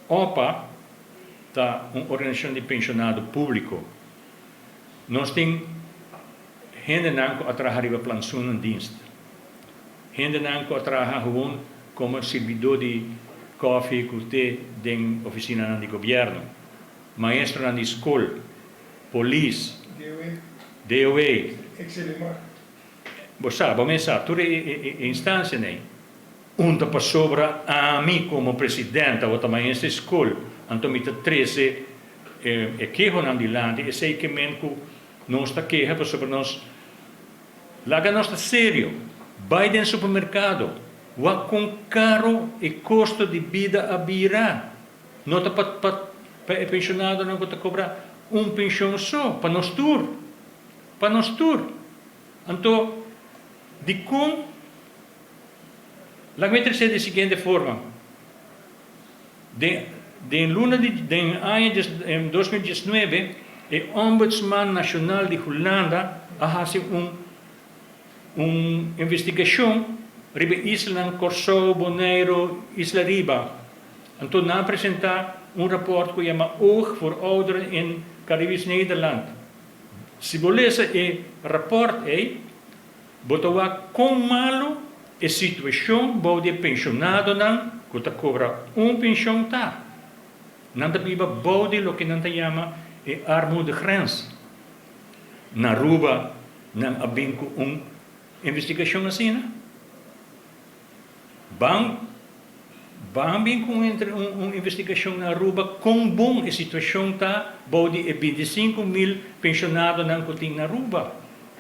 OPA tá uma organização de pensionado público. Nós temos gente que trabalha para pensão em dienst. Gente que trabalha como servidor de café e té na oficina do governo. Maestro na escola, polícia, DOE. Você sabe, tutte le instanze nei. Unta pa sobra a mim como presidente, ou também essa escola, então me 13 que honan di landi e sei que menco não está queja para sobre nós. Laga nós está sério. Vai no supermercado, wa com caro e custo de vida a bira. Não está para pensionado não está cobrar pensão só para nós tur. Para nós tur. Então de como la mettersi da seguinte forma de luna de anno 2019 il Ombudsman Nacional di Holanda ha fatto un'investigazione ribe Island, Curaçao, Bonaire, Isla Riba. En toen presentato un rapport che si chiama Oog voor Ouderen in Caribisch Nederland. Se volesse il rapport botawa com malo a situação de pensionado não que cobra pensão tá não biba bode lo que não te chama armoedegrens na Aruba não abinco investigação assim bang bem com investigação na Aruba com bom a situação tá bode 25.000 pensionados não que tem na Aruba.